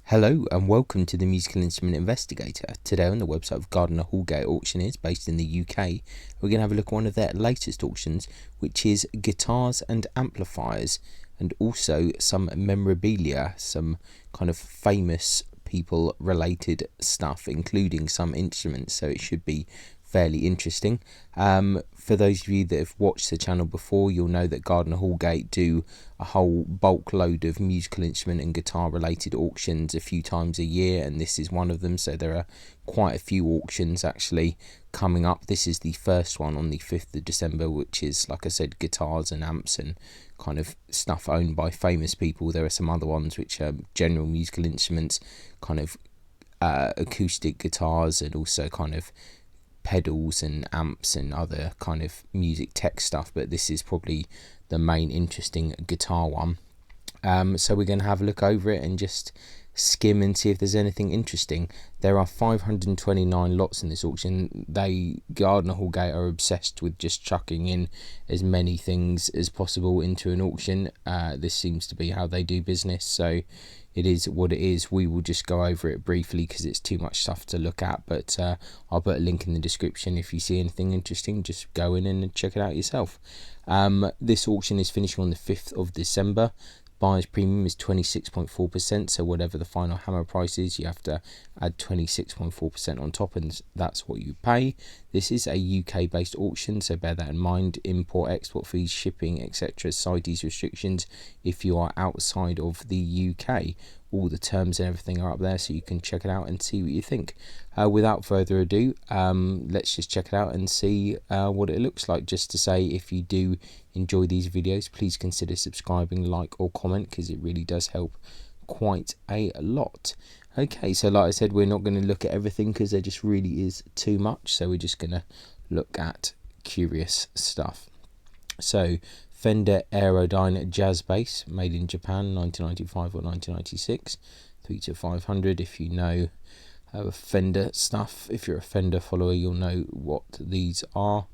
Hello and welcome to the Musical Instrument Investigator. Today on the website of Gardiner Houlgate Auctions, based in the UK, we're going to have a look at one of their latest auctions, which is guitars and amplifiers, and also some memorabilia, some kind of famous people related stuff, including some instruments, so it should be fairly interesting. For those of you that have watched the channel before, you'll know that Gardiner Houlgate do a whole bulk load of musical instrument and guitar related auctions a few times a year, and this is one of them. So there are quite a few auctions actually coming up. This is the first one on the 5th of December, which is, like I said, guitars and amps and kind of stuff owned by famous people. There are some other ones which are general musical instruments, kind of acoustic guitars, and also kind of pedals and amps and other kind of music tech stuff, but this is probably the main interesting guitar one. So we're going to have a look over it and just skim and see if there's anything interesting. There are 529 lots in this auction. Gardiner Houlgate are obsessed with just chucking in as many things as possible into an auction. This seems to be how they do business, so it is what it is. We will just go over it briefly because it's too much stuff to look at, but I'll put a link in the description. If you see anything interesting, just go in and check it out yourself. This auction is finishing on the 5th of December. Buyer's premium is 26.4%, so whatever the final hammer price is, you have to add 26.4% on top, and that's what you pay. This is a UK based auction, so bear that in mind. Import, export fees, shipping, etc. CITES restrictions if you are outside of the UK. All the terms and everything are up there, so you can check it out and see what you think. Without further ado, let's just check it out and see what it looks like. Just to say, if you do enjoy these videos, please consider subscribing, like or comment, because it really does help quite a lot. Okay, so like I said, we're not going to look at everything because there just really is too much, so we're just going to look at curious stuff. So Fender Aerodyne Jazz Bass, made in Japan, 1995 or 1996, 3 to 500. If you know Fender stuff, if you're a Fender follower, you'll know what these are.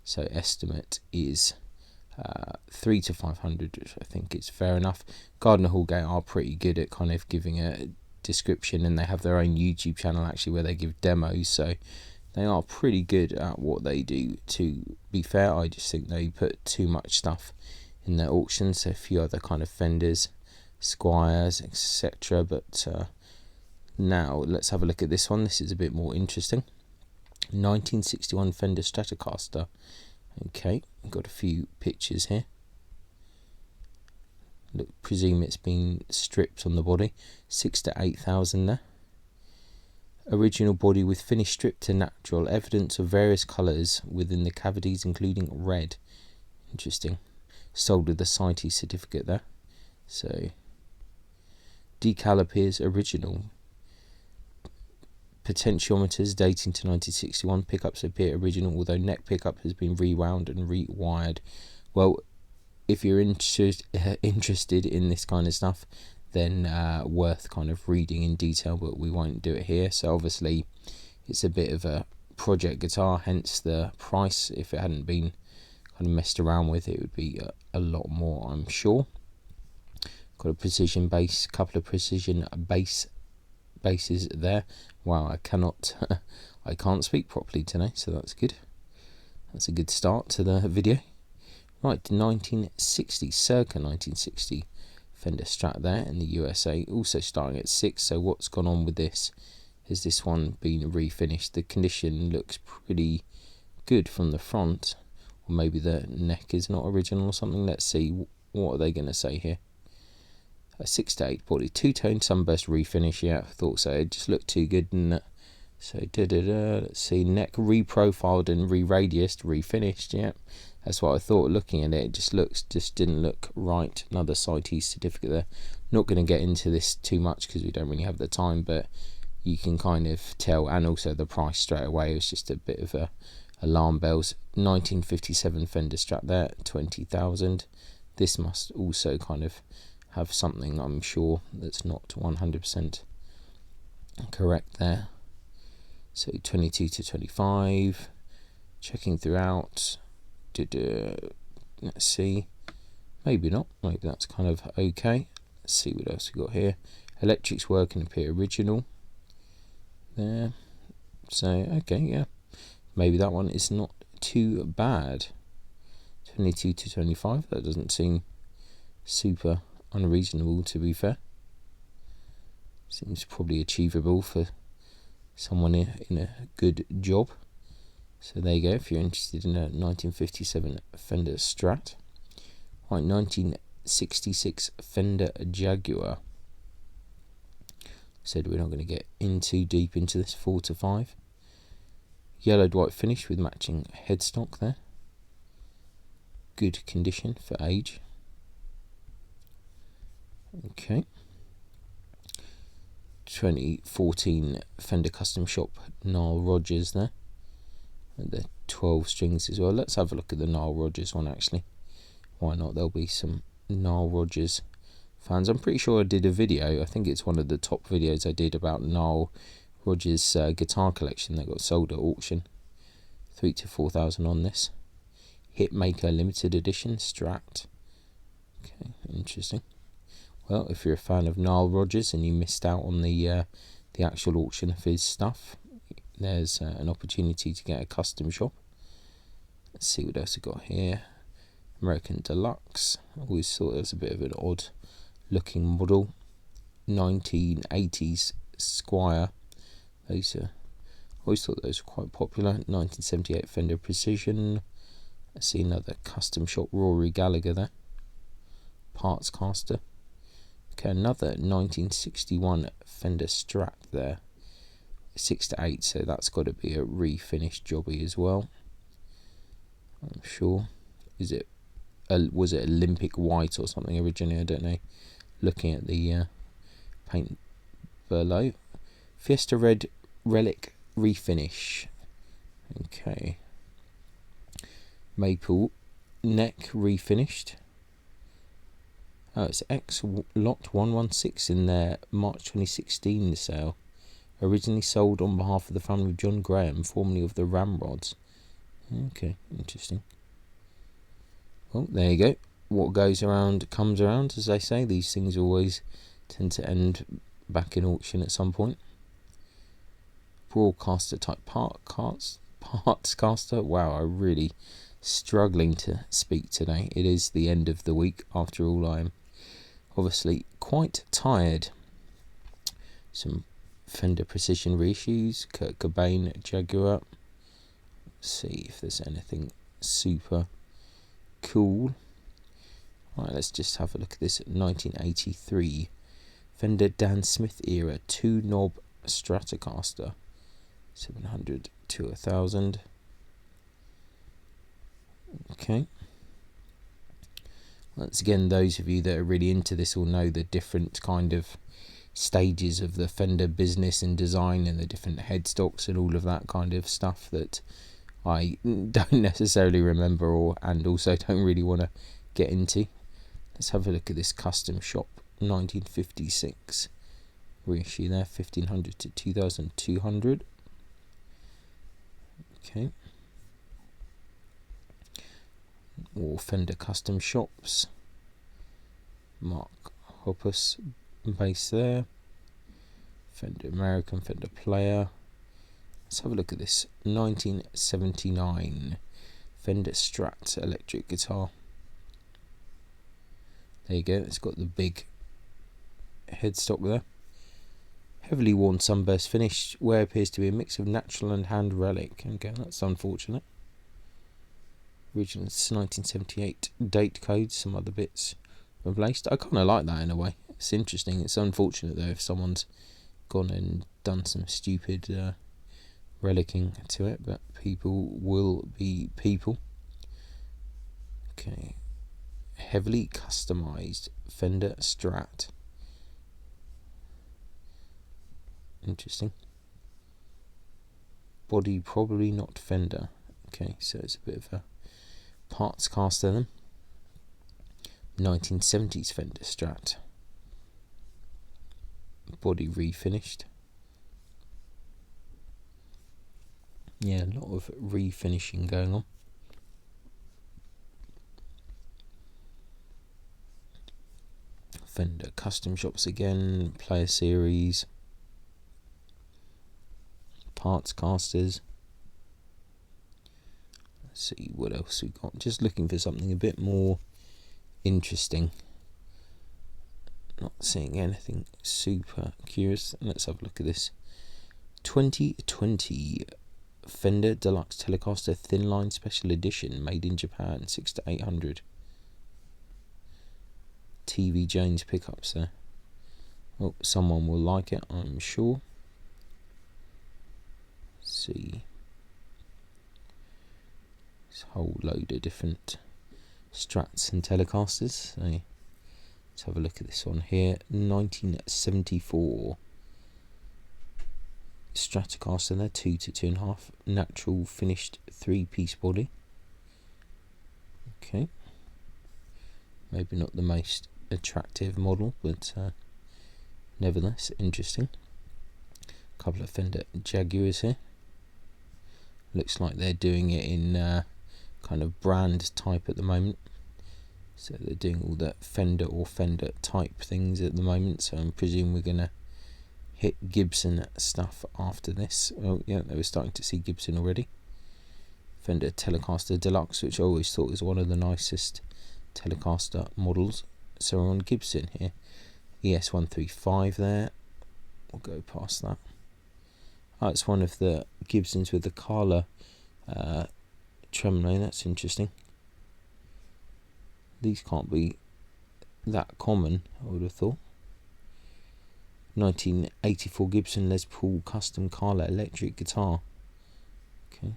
So estimate is 3 to 500, which I think is fair enough. Gardiner Houlgate are pretty good at kind of giving a description, and they have their own YouTube channel actually where they give demos, so they are pretty good at what they do. To be fair, I just think they put too much stuff in their auctions. So a few other kind of Fenders, Squires, etc. But now let's have a look at this one. This is a bit more interesting. 1961 Fender Stratocaster. Okay, I've got a few pictures here. Look, presume it's been stripped on the body. 6,000 to 8,000 there. Original body with finish stripped to natural. Evidence of various colours within the cavities, including red. Interesting. Sold with the CITES certificate there. So decal appears original. Potentiometers dating to 1961. Pickups appear original, although neck pickup has been rewound and rewired. Well, if you're interested in this kind of stuff, then worth kind of reading in detail, but we won't do it here. So obviously it's a bit of a project guitar, hence the price. If it hadn't been kind of messed around with, it would be a lot more, I'm sure. Got a precision bass, couple of precision basses there. Wow, I can't speak properly today, so that's good. That's a good start to the video. Right, 1960, circa 1960 Fender Strat there in the USA, also starting at 6. So what's gone on with this? Has this one been refinished? The condition looks pretty good from the front, or maybe the neck is not original or something. Let's see, what are they going to say here? A 6 to 8 body, two-tone sunburst refinish. Yeah, I thought so. It just looked too good, didn't it? So let's see, neck reprofiled and re-radiused, refinished. Yeah, that's what I thought. Looking at it, it just didn't look right. Another CITES certificate there. Not going to get into this too much because we don't really have the time, but you can kind of tell, and also the price straight away. It was just a bit of a alarm bells. 1957 Fender Strat there, 20,000. This must also kind of have something, I'm sure, that's not 100% correct there. So 22 to 25. Checking throughout. Let's see. Maybe not. Maybe that's kind of okay. Let's see what else we got here. Electrics working appear original there. So okay, yeah, maybe that one is not too bad. 22 to 25, that doesn't seem super unreasonable, to be fair. Seems probably achievable for someone in a good job. So there you go, if you're interested in a 1957 Fender Strat. Right, 1966 Fender Jaguar. Said we're not going to get in too deep into this. 4 to 5. Yellowed white finish with matching headstock there. Good condition for age. Okay. 2014 Fender Custom Shop Nile Rodgers there. And the 12 strings as well. Let's have a look at the Nile Rodgers one actually. Why not? There'll be some Nile Rodgers fans. I'm pretty sure I did a video. I think it's one of the top videos I did about Nile Rodgers' guitar collection that got sold at auction. 3 to 4,000 on this. Hitmaker limited edition Strat. Okay, interesting. Well, if you're a fan of Nile Rodgers and you missed out on the actual auction of his stuff, there's an opportunity to get a custom shop. Let's see what else we got here. American Deluxe. I always thought it was a bit of an odd looking model. 1980s Squire. Those are, always thought those were quite popular. 1978 Fender Precision. I see another custom shop Rory Gallagher there. Parts caster. Okay, another 1961 Fender Strat there. 6 to 8, so that's got to be a refinished jobby as well. I'm sure. Was it Olympic white or something originally? I don't know. Looking at the paint below. Fiesta Red Relic refinish. Okay. Maple neck refinished. Oh, it's X Lot 116 in their March 2016 sale. Originally sold on behalf of the family of John Graham, formerly of the Ramrods. Okay, interesting. Well, there you go. What goes around comes around, as they say. These things always tend to end back in auction at some point. Broadcaster type parts caster. Wow, I'm really struggling to speak today. It is the end of the week. After all, I am obviously quite tired. Some Fender Precision reissues. Kurt Cobain Jaguar. Let's see if there's anything super cool. Right, let's just have a look at this. 1983 Fender Dan Smith era 2-knob Stratocaster. 700 to 1,000. Okay. Once again, those of you that are really into this will know the different kind of stages of the Fender business and design and the different headstocks and all of that kind of stuff that I don't necessarily remember and also don't really want to get into. Let's have a look at this custom shop 1956 reissue there, 1,500 to 2,200. Okay. Or Fender custom shops. Mark Hoppus base there. Fender American, Fender Player. Let's have a look at this 1979 Fender Strat electric guitar. There you go, it's got the big headstock there. Heavily worn sunburst finish, where appears to be a mix of natural and hand relic. Okay, that's unfortunate. Original 1978 date code, some other bits replaced. I kind of like that in a way. It's interesting. It's unfortunate though if someone's gone and done some stupid relicking to it, but people will be people. Okay. Heavily customized Fender Strat. Interesting. Body probably not Fender. Okay, so it's a bit of a parts caster then. 1970s Fender Strat. Body refinished. Yeah, a lot of refinishing going on. Fender custom shops again, player series, parts casters. Let's see what else we got. Just looking for something a bit more interesting. Not seeing anything super curious. Let's have a look at this. 2020 Fender Deluxe Telecaster Thin Line Special Edition, made in Japan, 6 to 800. TV Jones pickups there. Oh, someone will like it, I'm sure. Let's see. This whole load of different Strats and Telecasters. So let's have a look at this one here. 1974 Stratocaster there, 2 to 2.5, natural finished 3-piece body. Okay, maybe not the most attractive model, but nevertheless interesting. A couple of Fender Jaguars here. Looks like they're doing it in kind of brand type at the moment. So they're doing all the Fender or Fender type things at the moment. So I'm presuming we're going to hit Gibson stuff after this. Oh yeah, they were starting to see Gibson already. Fender Telecaster Deluxe, which I always thought was one of the nicest Telecaster models. So we're on Gibson here. ES135 there. We'll go past that. Oh, it's one of the Gibsons with the Carla tremolo. That's interesting. These can't be that common, I would have thought. 1984 Gibson Les Paul Custom Carla electric guitar. Okay.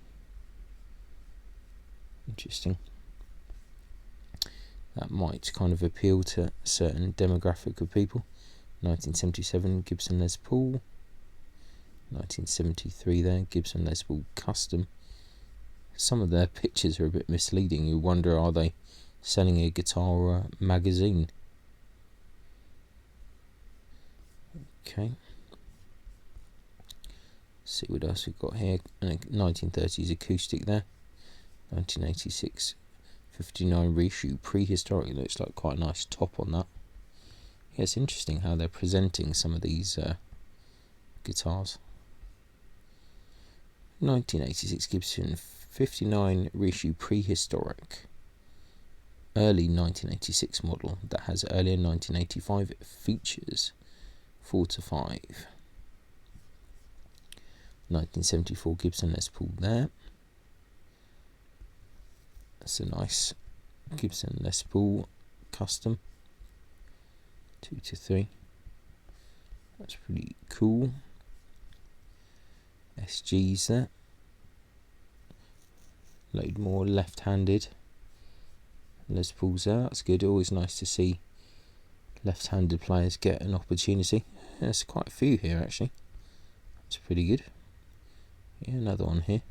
Interesting. That might kind of appeal to a certain demographic of people. 1977 Gibson Les Paul. 1973 there, Gibson Les Paul Custom. Some of their pictures are a bit misleading. You wonder, are they selling a guitar or a magazine? Okay. Let's see what else we've got here. 1930s acoustic there. 1986 59 reissue prehistoric. Looks like quite a nice top on that. Yeah, it's interesting how they're presenting some of these guitars. 1986 Gibson 59 reissue prehistoric. Early 1986 model that has earlier 1985 features. 4 to 5. 1974 Gibson Les Paul there. That's a nice Gibson Les Paul custom. 2 to 3. That's pretty cool. SGs there. Load more left-handed Les Pauls there. That's good. Always nice to see left-handed players get an opportunity. There's quite a few here actually. That's pretty good. Yeah, another one here.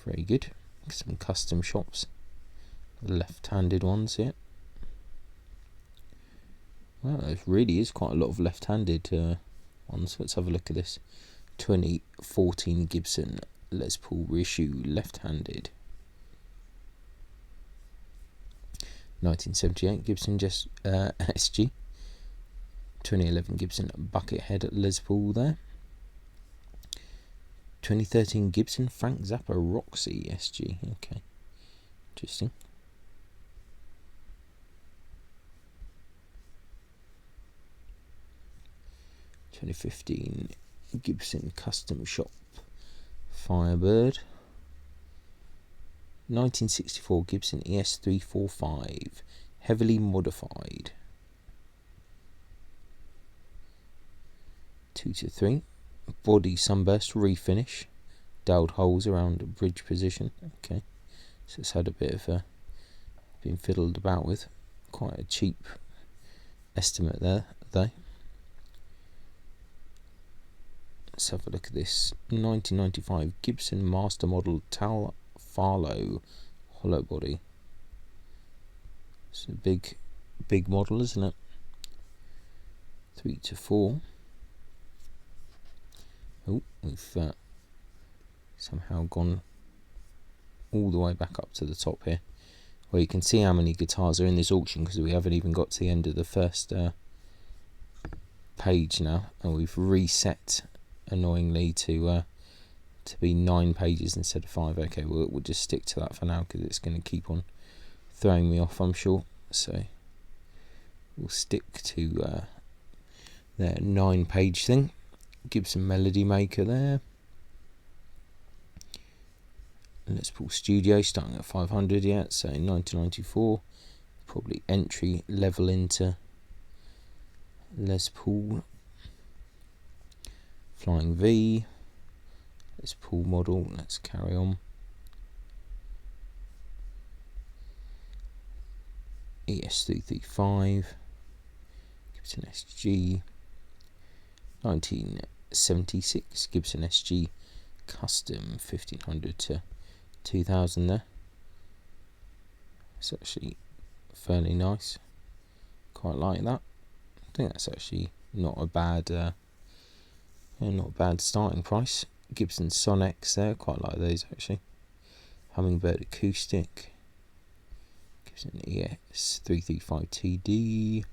Very good. Some custom shops. Left-handed ones here. Well, there really is quite a lot of left-handed ones. Let's have a look at this. 2014 Gibson Les Paul reissue left-handed. 1978 Gibson just SG. 2011 Gibson Buckethead Les Paul there. 2013 Gibson Frank Zappa Roxy SG. Okay, interesting. $2015 Gibson Custom Shop Firebird. 1964 Gibson ES345 heavily modified. 2 to 3. Body sunburst refinish. Dowelled holes around bridge position. Okay, so it's had a bit of been fiddled about with. Quite a cheap estimate there though. Let's have a look at this. 1995 Gibson Master Model Tal Farlow hollow body. It's a big model, isn't it? 3 to 4. Oh, we've somehow gone all the way back up to the top here. Well, you can see how many guitars are in this auction because we haven't even got to the end of the first page now, and we've reset annoyingly to be 9 pages instead of 5. Okay, we'll just stick to that for now because it's going to keep on throwing me off, I'm sure. So we'll stick to their 9-page thing. Gibson Melody Maker there. Les Paul Studio starting at 500, yeah, so 1994, probably entry level into Les Paul. Flying V, Les Paul model, let's carry on. ES335, Gibson SG, 1976 Gibson SG Custom 1500 to 2000 there. It's actually fairly nice, quite like that. I think that's actually not a bad starting price. Gibson Sonics there, quite like those actually. Hummingbird Acoustic, Gibson ES335TD.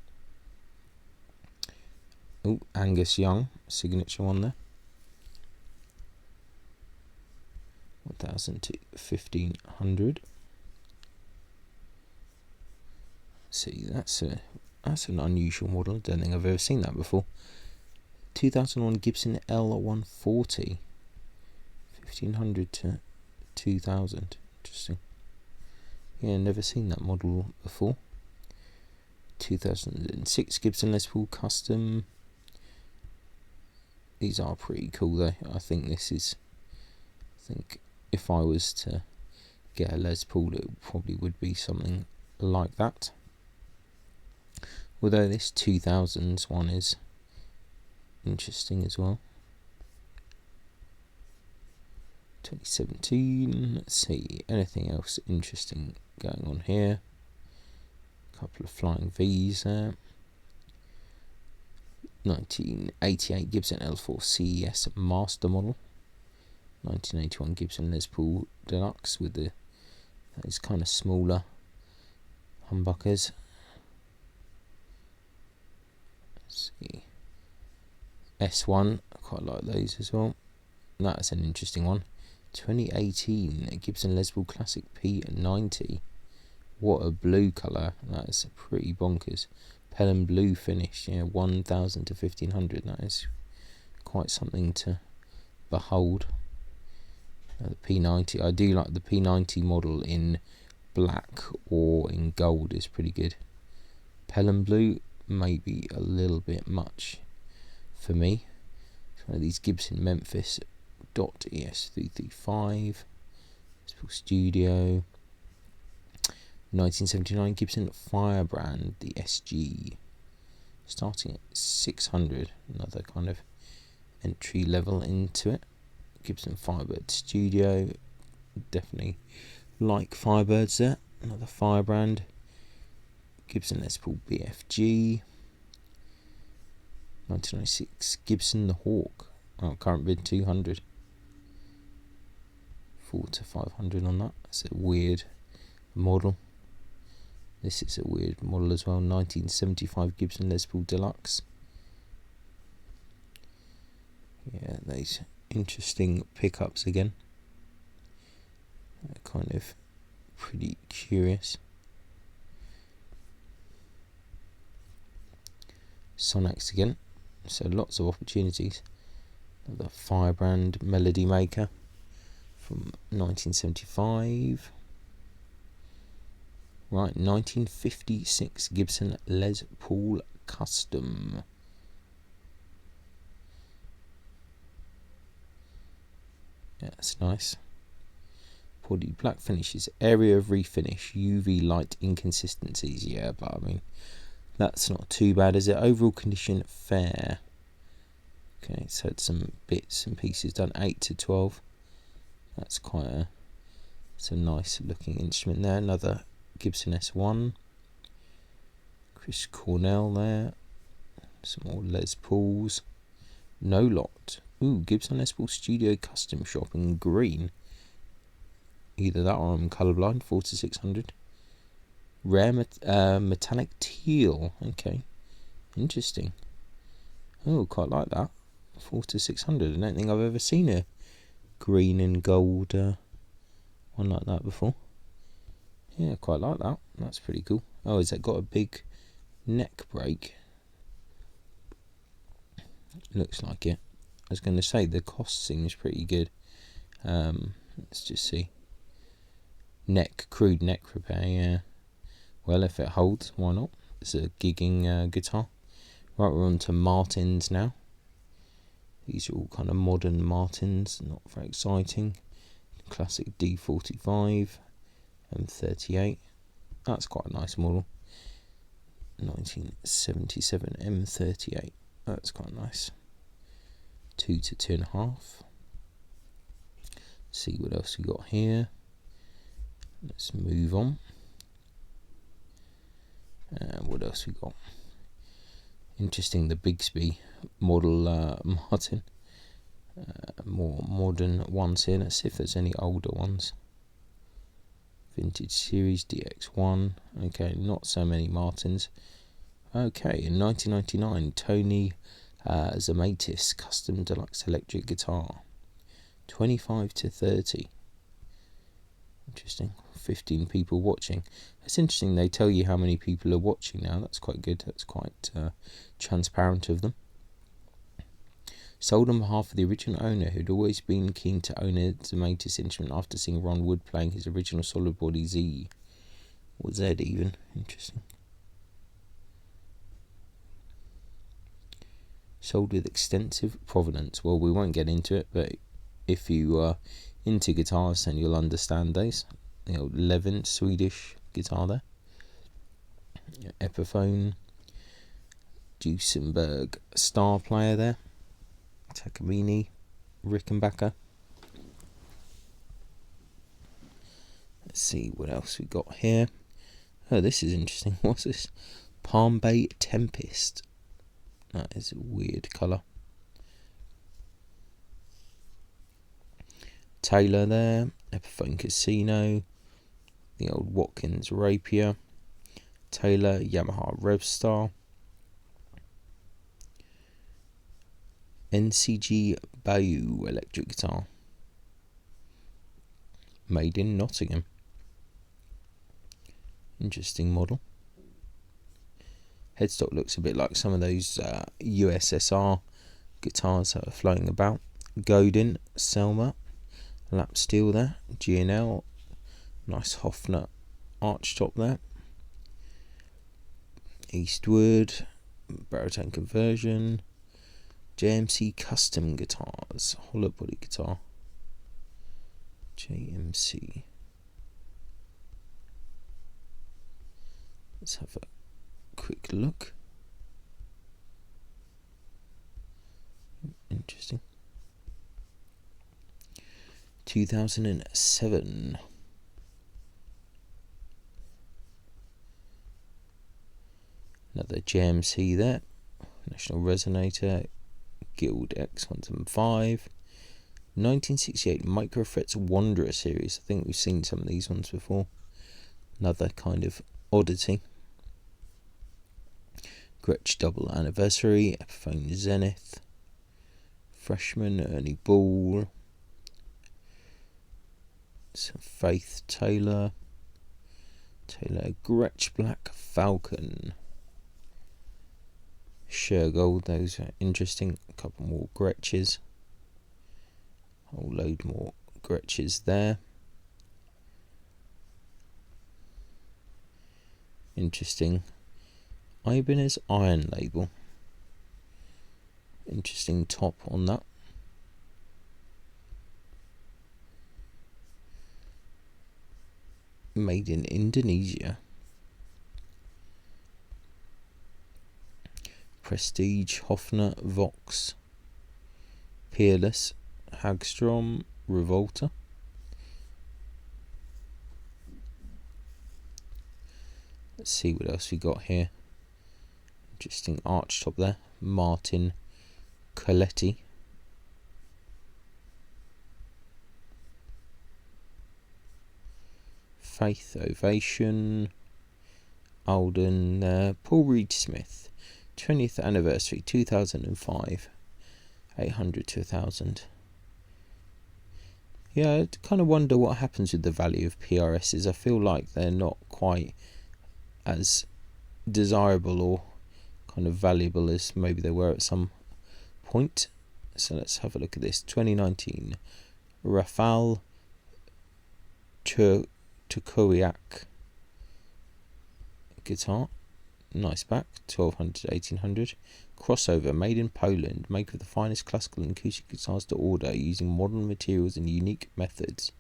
Oh, Angus Young signature one there. 1000 to 1500. See, that's an unusual model. I don't think I've ever seen that before. 2001 Gibson L140, 1500 to 2000. Interesting. Yeah, never seen that model before. 2006 Gibson Les Paul Custom. These are pretty cool though. I think if I was to get a Les Paul, it probably would be something like that. Although this 2000s one is interesting as well. 2017, let's see, anything else interesting going on here? A couple of Flying V's there. 1988 Gibson L4 CES Master Model. 1981 Gibson Les Paul Deluxe with those kind of smaller humbuckers. Let's see. S1, I quite like those as well. That's an interesting one. 2018 Gibson Les Paul Classic P90. What a blue colour. That is pretty bonkers. Pelham blue finish. Yeah, 1000 to 1500. That is quite something to behold. The P90. I do like the P90 model in black or in gold is pretty good. Pelham blue maybe a little bit much for me. It's one of these Gibson Memphis .ES335 Studio. 1979 Gibson Firebrand, the SG, starting at 600. Another kind of entry level into it. Gibson Firebird Studio, definitely like Firebirds there. Another Firebrand. Gibson Les Paul BFG. 1996 Gibson the Hawk. Current bid 200. 4 to 500 on that. That's a weird model. This is a weird model as well. 1975 Gibson Les Paul Deluxe. Yeah, those interesting pickups again. They're kind of pretty curious. Sonics again. So lots of opportunities. The Firebrand Melody Maker from 1975. Right, 1956 Gibson Les Paul Custom. Yeah, that's nice. Body black finishes, area of refinish, UV light inconsistencies. Yeah, but I mean, that's not too bad, is it? Overall condition, fair. Okay, so it's some bits and pieces done. 8 to 12. That's it's a nice looking instrument there. Another Gibson S1. Chris Cornell there. Some more Les Pauls. No Lot. Ooh, Gibson Les Paul Studio Custom Shop in green. Either that or I'm colourblind. 4 to 600. Rare metallic teal. Okay, interesting. Oh, quite like that. 4 to 600. I don't think I've ever seen a green and gold one like that before. Yeah, quite like that. That's pretty cool. Oh, has that got a big neck break? Looks like it. I was going to say the cost seems pretty good. Let's just see. Crude neck repair, yeah. Well, if it holds, why not? It's a gigging guitar. Right, we're on to Martins now. These are all kind of modern Martins, not very exciting. Classic D45, M38. That's quite a nice model. 1977 M38. That's quite nice. 2 to 2.5. See what else we got here. Let's move on. What else we got? Interesting, the Bigsby model Martin. More modern ones here. Let's see if there's any older ones. Vintage Series DX1. Okay, not so many Martins. Okay, in 1999, Tony Zamatis Custom Deluxe Electric Guitar. 25 to 30. Interesting. 15 people watching. It's interesting, they tell you how many people are watching now. That's quite good. That's quite transparent of them. Sold on behalf of the original owner, who'd always been keen to own a Zamatis instrument after seeing Ron Wood playing his original solid body Z. Or Z even. Interesting. Sold with extensive provenance. Well, we won't get into it, but if you are into guitars, then you'll understand those. The old Levin Swedish guitar there. Epiphone. Duesenberg Star Player there. Takamine. Rickenbacker. Let's see what else we got here. Oh, this is interesting. What's this? Palm Bay Tempest. That is a weird colour. Taylor there. Epiphone Casino. The old Watkins Rapier. Taylor Yamaha Revstar. NCG Bayou electric guitar. Made in Nottingham. Interesting model. Headstock looks a bit like some of those USSR guitars that are floating about. Godin, Selma, lap steel there. G&L, nice Hofner arch top there. Eastwood, baritone conversion. JMC custom guitars, hollow body guitar. JMC. Let's have a quick look. Interesting. 2007. Another JMC there. National Resonator. Guild X175. 1968 Microfrets Wanderer series. I think we've seen some of these ones before. Another kind of oddity. Gretsch Double Anniversary. Epiphone Zenith. Freshman Ernie Ball. Some Faith Taylor. Taylor Gretsch Black Falcon. Shergold, those are interesting. A couple more Gretches. A whole load more Gretches there. Interesting. Ibanez Iron label. Interesting top on that. Made in Indonesia. Prestige, Hofner, Vox, Peerless, Hagstrom, Revolta. Let's see what else we got here. Interesting arch top there. Martin Coletti. Faith Ovation. Alden, Paul Reed Smith, 20th anniversary, 2005, 800 to 1000. Yeah, I kind of wonder what happens with the value of PRSs. I feel like they're not quite as desirable or kind of valuable as maybe they were at some point. So let's have a look at this. 2019 Rafal Tukowiak guitar, nice back, 1200 to 1800. Crossover, made in Poland, make of the finest classical and acoustic guitars to order using modern materials and unique methods.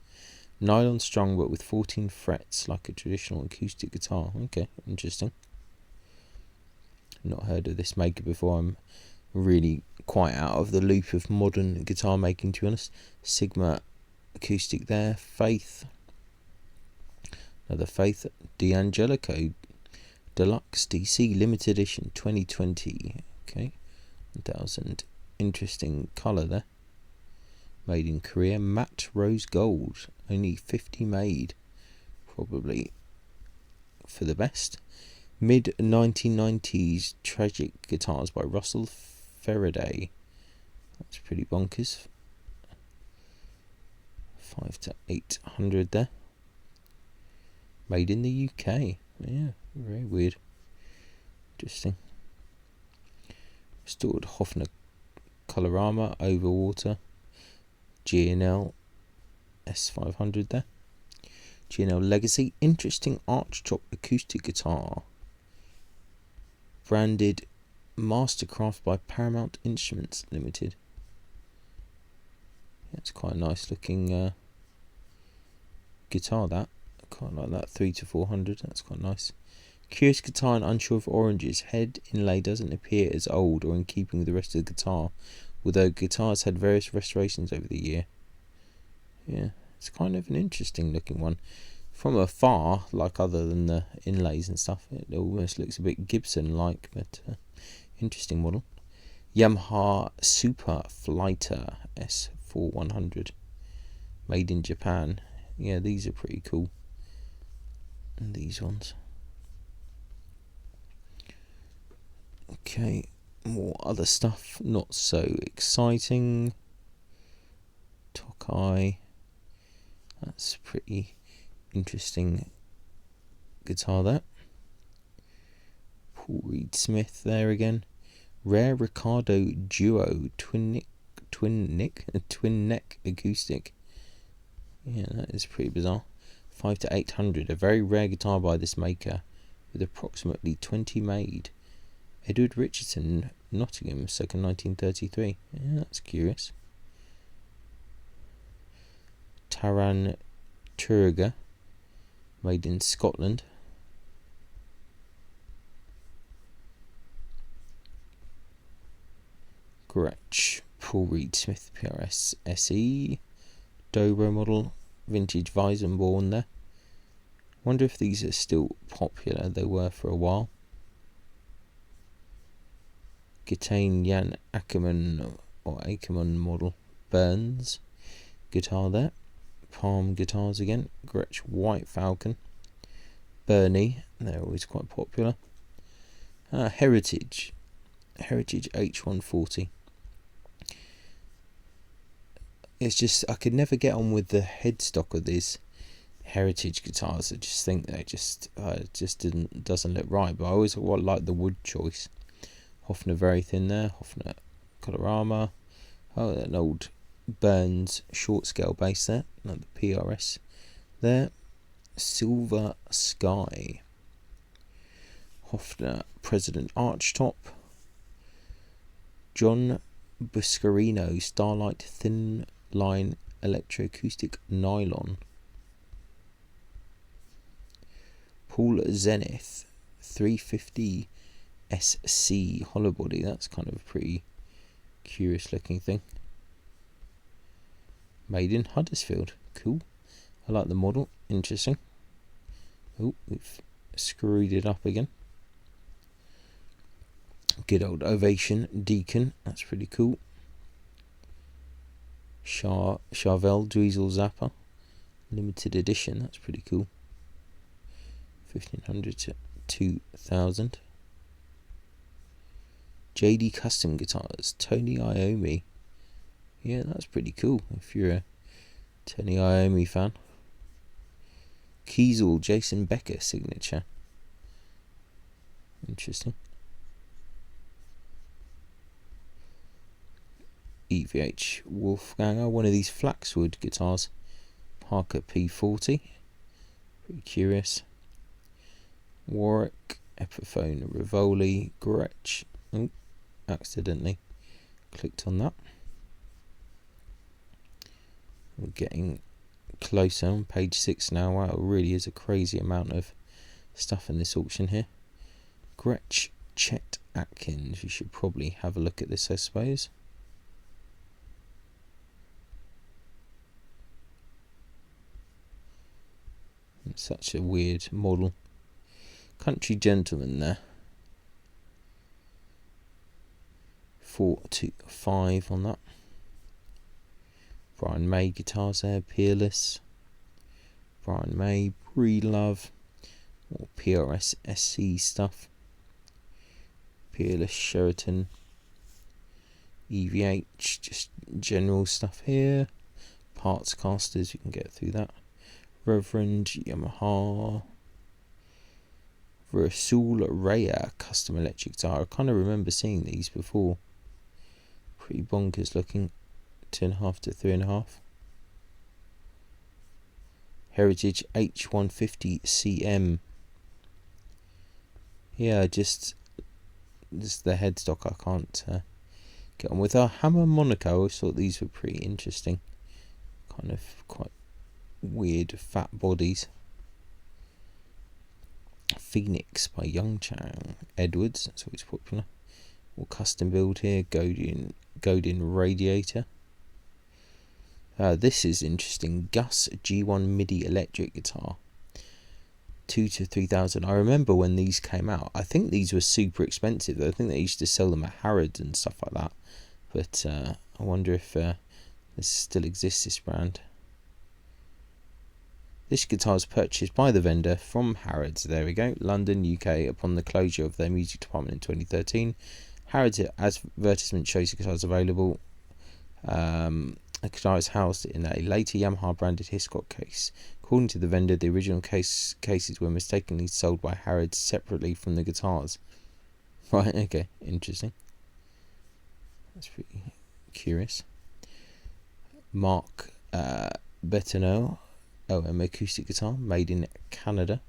Nylon strung but with 14 frets like a traditional acoustic guitar. Okay, interesting. Not heard of this maker before. I'm really quite out of the loop of modern guitar making, to be honest. Sigma acoustic there. Faith, another Faith D'Angelico Deluxe DC limited edition 2020. Okay, 1000. Interesting colour there. Made in Korea. Matte rose gold. Only 50 made. Probably for the best. Mid 1990s tragic guitars by Russell Faraday. That's pretty bonkers. 5 to 800 there. Made in the UK. Yeah, very weird. Interesting. Restored Hofner Colorama Overwater. G&L S500 there. G&L Legacy. Interesting arch top acoustic guitar. Branded Mastercraft by Paramount Instruments Limited. That's quite a nice looking guitar, that. I quite like that. 3 to 400. That's quite nice. Curious guitar and unsure of oranges. Head inlay doesn't appear as old or in keeping with the rest of the guitar, although guitars had various restorations over the year. Yeah, it's kind of an interesting looking one. From afar, like other than the inlays and stuff, it almost looks a bit Gibson-like, but interesting model. Yamaha Super Flighter S4100, made in Japan. Yeah, these are pretty cool. And these ones. Okay, more other stuff, not so exciting. Tokai, that's pretty interesting guitar there. Paul Reed Smith there again. Rare Ricardo Duo twin neck acoustic. Yeah, that is pretty bizarre. 5 to 800, a very rare guitar by this maker, with approximately 20 made. Edward Richardson, Nottingham, circa 1933. Yeah, that's curious. Taran Turga, made in Scotland. Gretsch, Paul Reed Smith PRS SE. Dobro model, vintage Weissenborn there. Wonder if these are still popular. They were for a while. Gitane Jan Ackerman or Ackerman model Burns guitar there. Palm guitars again. Gretsch White Falcon. Bernie, they're always quite popular. Heritage H140. It's just, I could never get on with the headstock of these Heritage guitars. I just think they just doesn't look right. But I always like the wood choice. Hofner very thin there. Hofner Colorama. Oh, an old Burns short scale bass there. Another PRS there. Silver Sky. Hofner President Archtop. John Buscarino Starlight Thin Line Electroacoustic Nylon. Paul Zenith 350 SC hollow body. That's kind of a pretty curious looking thing. Made in Huddersfield. Cool. I like the model. Interesting. Oh, we've screwed it up again. Good old Ovation Deacon. That's pretty cool. Charvel Dweezil Zappa. Limited edition. That's pretty cool. 1500 to 2000. JD Custom Guitars, Tony Iommi. Yeah, that's pretty cool if you're a Tony Iommi fan. Kiesel, Jason Becker signature. Interesting. EVH Wolfganger, one of these Flaxwood guitars. Parker P40. Pretty curious. Warwick, Epiphone, Rivoli, Gretsch. Oh, accidentally clicked on that. We're getting closer on page 6 now. Wow, it really is a crazy amount of stuff in this auction here. Gretsch, Chet Atkins. You should probably have a look at this, I suppose. Such a weird model. Country Gentleman there. 4 to 5 on that. Brian May guitars there. Peerless. Brian May. Breedlove. More PRS SC stuff. Peerless Sheraton. EVH. Just general stuff here. Parts casters. You can get through that. Reverend Yamaha. Rasul Raya custom electric guitar. I kind of remember seeing these before. Pretty bonkers looking. 2.5 to 3.5. Heritage H150 CM. Yeah, just the headstock I can't get on with. Hammer Monaco. I always thought these were pretty interesting. Kind of quite weird fat bodies. Phoenix by Youngchang. Edwards, that's always popular. More custom build here. Godin radiator. This is interesting. Gus G1 MIDI electric guitar. 2 to 3,000. I remember when these came out. I think these were super expensive. I think they used to sell them at Harrods and stuff like that. But I wonder if this still exists, this brand. This guitar was purchased by the vendor from Harrods, there we go, London, UK, upon the closure of their music department in 2013. Harrods advertisement shows the guitar is available. The guitar is housed in a later Yamaha branded Hiscock case. According to the vendor, the original cases were mistakenly sold by Harrods separately from the guitars. Right, okay, interesting. That's pretty curious. Mark Bettenau. OM acoustic guitar made in Canada.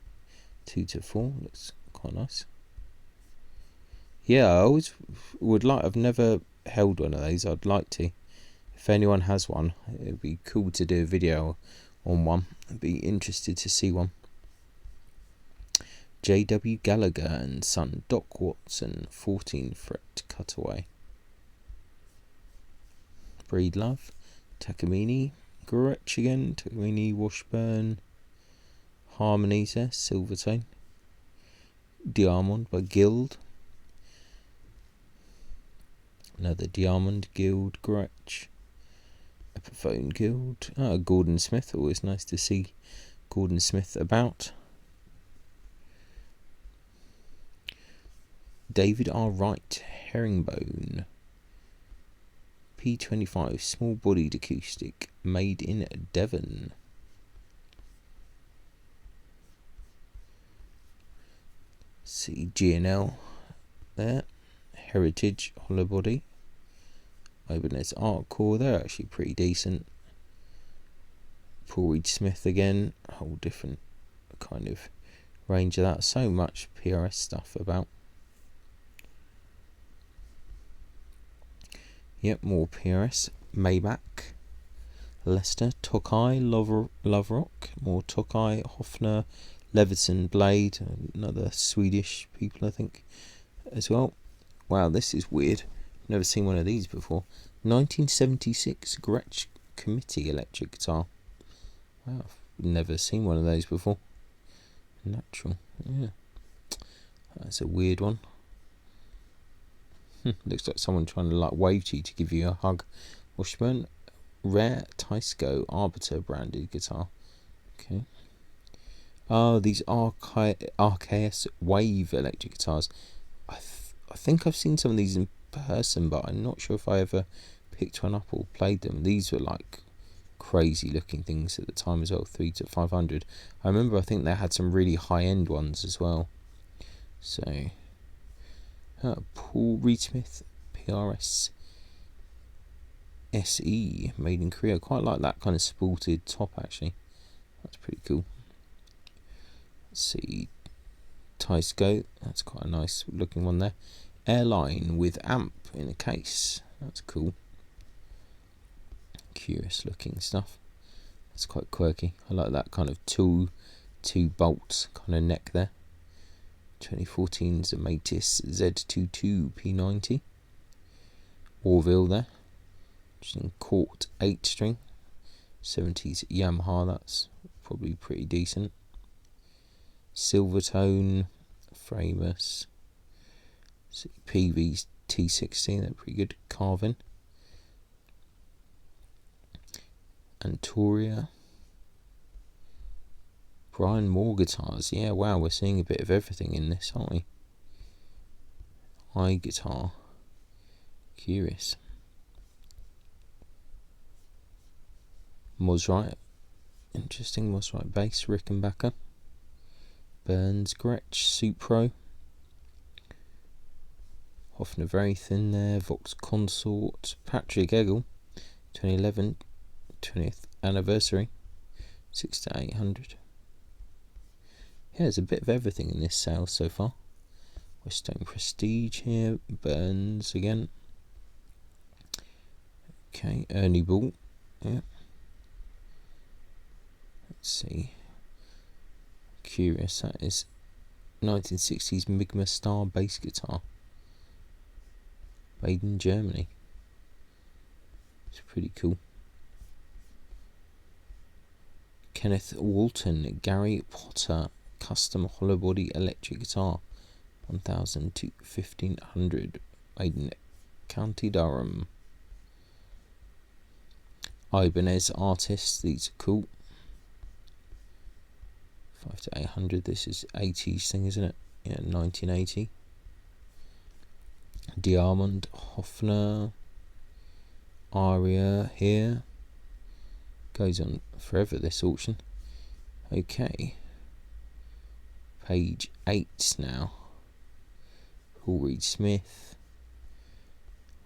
2 to 4. Looks quite nice. Yeah, I always would like. I've never held one of these. I'd like to. If anyone has one, it'd be cool to do a video on one. I'd be interested to see one. J.W. Gallagher and Son. Doc Watson 14 fret cutaway. Breedlove. Takamine. Gretsch again, Takamine, Washburn, Harmonies there, Silvertone, Diamond by Guild, another Diamond, Guild, Gretsch, Epiphone Guild, Gordon Smith, always nice to see Gordon Smith about. David R. Wright, Herringbone. P25 small bodied acoustic made in Devon. See G&L there. Heritage hollow body. Ibanez Art Core, they're actually pretty decent. Paul Reed Smith again, a whole different kind of range of that. So much PRS stuff about. Yep, more PRS. Maybach, Leicester, Tokai, Loverock, more Tokai, Hofner, Leveson, Blade, another Swedish people I think as well. Wow, this is weird. Never seen one of these before. 1976 Gretsch Committee electric guitar. Wow, I've never seen one of those before. Natural, yeah. That's a weird one. Looks like someone trying to like wave to you to give you a hug. Washburn, rare Tysco Arbiter branded guitar. Okay. Oh, these RKS Wave electric guitars. I think I've seen some of these in person, but I'm not sure if I ever picked one up or played them. These were like crazy looking things at the time as well, 3 to 500. I remember I think they had some really high end ones as well. So Paul Reed Smith PRS SE, made in Korea. Quite like that kind of sported top actually. That's pretty cool. Let's see, Tysco, that's quite a nice looking one there. Airline with amp in a case, that's cool. Curious looking stuff. That's quite quirky. I like that kind of two bolts kind of neck there. 2014's Amatis Z22 P90. Orville there. Interesting Court 8 string. 70s Yamaha, that's probably pretty decent. Silvertone, Framus, PV's T16, they're pretty good. Carvin. Antoria. Brian Moore guitars. Yeah, wow, we're seeing a bit of everything in this, aren't we? iGuitar. Curious. Mosrite. Interesting. Mosrite bass. Rickenbacker. Burns Gretsch Supro. Hofner very thin there. Vox Consort. Patrick Eggle. 2011. 20th anniversary. 6 to 800. Yeah, there's a bit of everything in this sale so far. Westone Prestige here. Burns again. Okay, Ernie Ball. Yeah. Let's see. Curious, that is 1960s Migma Star bass guitar. Made in Germany. It's pretty cool. Kenneth Walton, Gary Potter, custom hollow body electric guitar. 1000 to 1500. Made in County Durham. Ibanez Artists, these are cool. 5 to 800. This is 80s thing, isn't it? Yeah, 1980. Diamond, Hofner, Aria here. Goes on forever, this auction. Okay. Page 8 now. Paul Reed Smith.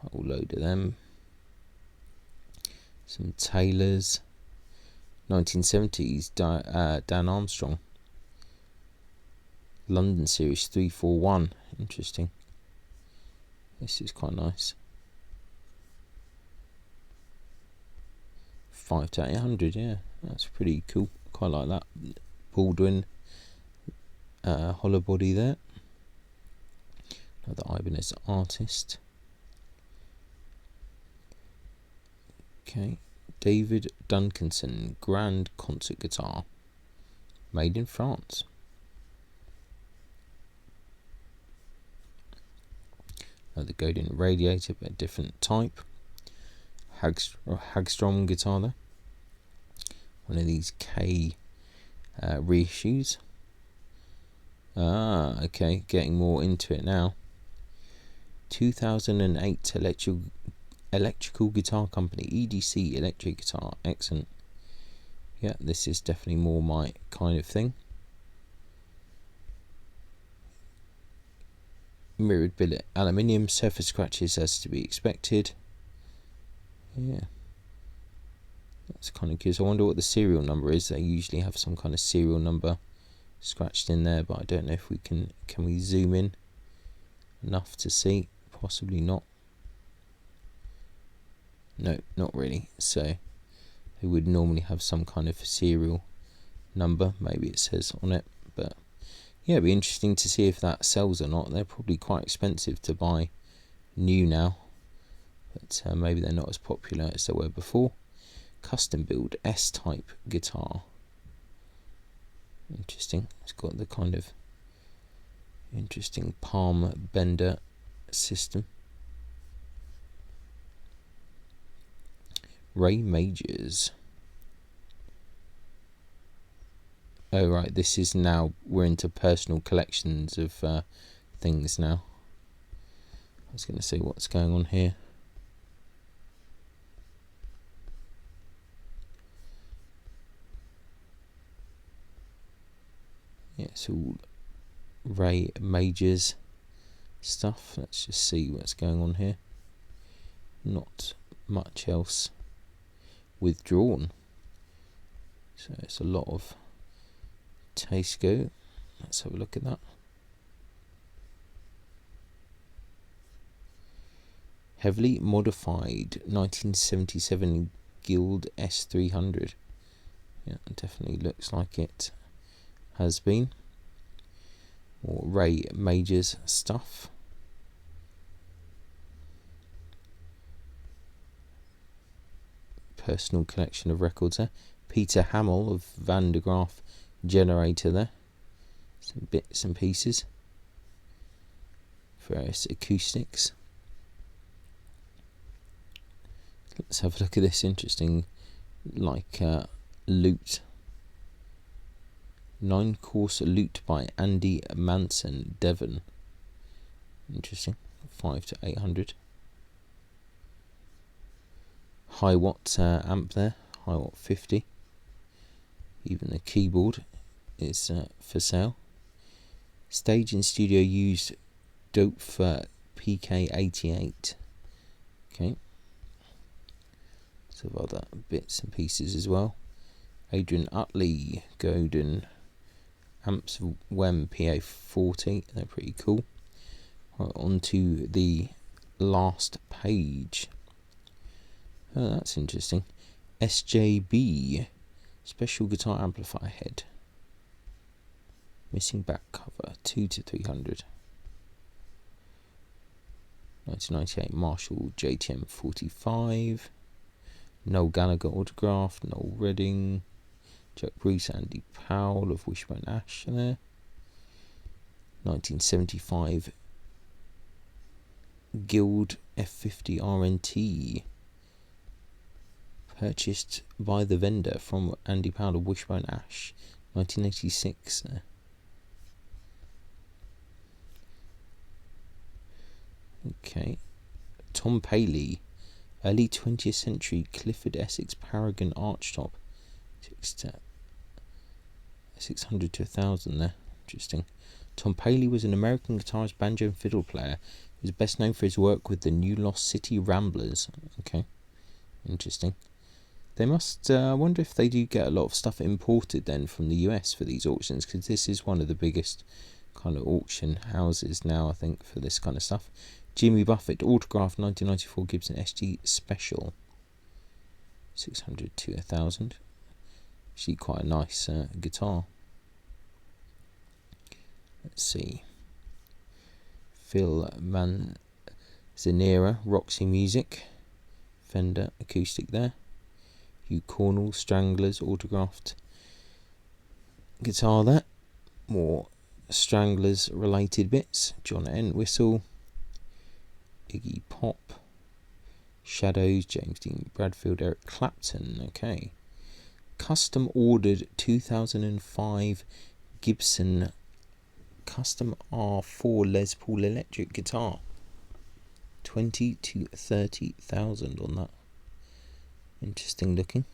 A whole load of them. Some Taylors. 1970s Dan Armstrong. London Series 341. Interesting. This is quite nice. 5 to 800, yeah. That's pretty cool. Quite like that. Baldwin hollow body there. Another Ibanez Artist. Okay. David Duncanson Grand Concert Guitar. Made in France. Another Godin Radiator, but a different type. Hagstrom guitar there. One of these K reissues. Okay, getting more into it now. 2008 electrical guitar company, EDC electric guitar. Excellent. Yeah, this is definitely more my kind of thing. Mirrored billet aluminium, surface scratches as to be expected. Yeah, that's kind of curious. I wonder what the serial number is. They usually have some kind of serial number scratched in there, but I don't know if we can we zoom in enough to see? Possibly not. No, not really. So they would normally have some kind of serial number, maybe it says on it, but yeah, it'd be interesting to see if that sells or not. They're probably quite expensive to buy new now, but maybe they're not as popular as they were before. Custom build S-type guitar. Interesting. It's got the kind of interesting palm bender system. Ray Majors. Oh right, this is now, we're into personal collections of things now. I was going to see what's going on here. Yeah, it's all Ray Majors stuff. Let's just see what's going on here. Not much else withdrawn. So it's a lot of Tasco. Let's have a look at that. Heavily modified 1977 Guild S300. Yeah, it definitely looks like it has been. Or Ray Majors stuff. Personal collection of records there. Peter Hamill of Van de Graaff Generator there. Some bits and pieces. Various acoustics. Let's have a look at this interesting, like, lute. 9-course lute by Andy Manson, Devon. Interesting. 5 to 800. High watt amp there. High watt 50. Even the keyboard is for sale. Stage and studio used dope for PK88. Okay. Some other bits and pieces as well. Adrian Utley Godin amps of WEM PA40. They're pretty cool. Right, on to the last page. Oh, that's interesting. SJB special guitar amplifier head. Missing back cover. 2 to 300. 1998 Marshall JTM 45. Noel Gallagher autograph. Noel Redding. Chuck Bruce, Andy Powell of Wishbone Ash there. 1975 Guild F50 RNT. Purchased by the vendor from Andy Powell of Wishbone Ash. 1986 there. Okay. Tom Paley. Early 20th century Clifford Essex Paragon Archtop. 600 to 1,000 there. Interesting. Tom Paley was an American guitarist, banjo and fiddle player. He was best known for his work with the New Lost City Ramblers. Okay. Interesting. They must, I wonder if they do get a lot of stuff imported then from the US for these auctions, because this is one of the biggest kind of auction houses now, I think, for this kind of stuff. Jimmy Buffett autograph 1994 Gibson SG Special. 600 to 1,000. Actually quite a nice guitar. Let's see. Phil Manzanera, Roxy Music. Fender acoustic there. Hugh Cornell, Stranglers, autographed guitar there. More Stranglers related bits. John Entwistle. Iggy Pop. Shadows, James Dean Bradfield, Eric Clapton. Okay. Custom ordered 2005 Gibson Custom R4 Les Paul electric guitar. 20 to 30,000 on that. Interesting looking.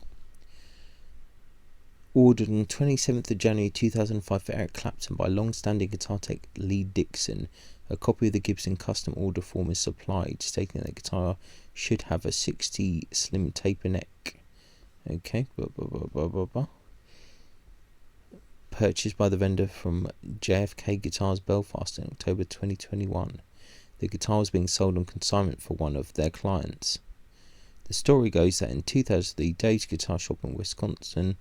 Ordered on 27th of January 2005 for Eric Clapton by long-standing guitar tech Lee Dixon. A copy of the Gibson custom order form is supplied, stating that the guitar should have a 60 slim taper neck. Okay. Purchased by the vendor from JFK Guitars Belfast in October 2021. The guitar was being sold on consignment for one of their clients. The story goes that in 2003, Dave's Guitar Shop in Wisconsin,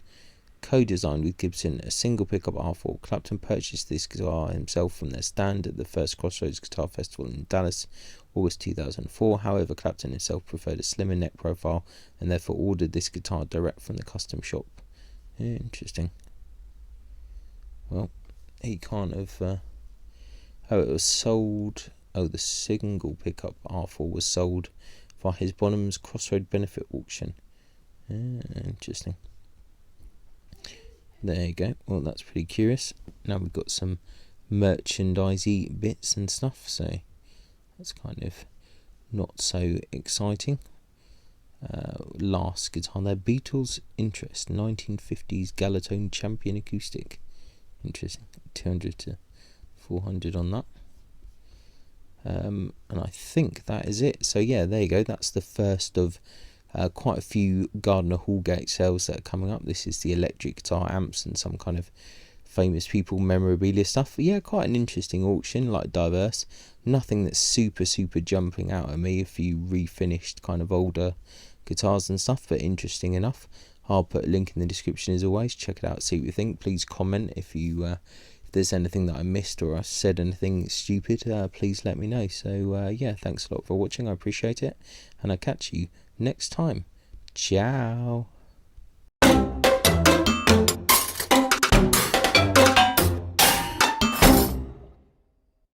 co-designed with Gibson a single pickup R4. Clapton purchased this guitar himself from their stand at the first Crossroads Guitar Festival in Dallas, August 2004. However, Clapton himself preferred a slimmer neck profile and therefore ordered this guitar direct from the custom shop. Yeah, interesting. Well, he can't have... it was sold... Oh, the single pickup R4 was sold via his Bonham's Crossroad Benefit Auction. Interesting. There you go. Well, that's pretty curious. Now we've got some merchandisey bits and stuff, so that's kind of not so exciting. Last guitar there, Beatles Interest 1950s Galatone Champion Acoustic. Interesting. 200 to 400 on that. And I think that is it. So yeah, there you go. That's the first of quite a few Gardiner Houlgate sales that are coming up. This is the electric guitar amps and some kind of famous people memorabilia stuff. But yeah, quite an interesting auction, like diverse. Nothing that's super jumping out at me. A few refinished kind of older guitars and stuff, but interesting enough. I'll put a link in the description as always. Check it out, see what you think. Please comment if if there's anything that I missed or I said anything stupid. Please let me know. So yeah, thanks a lot for watching. I appreciate it, and I'll catch you next time. Ciao.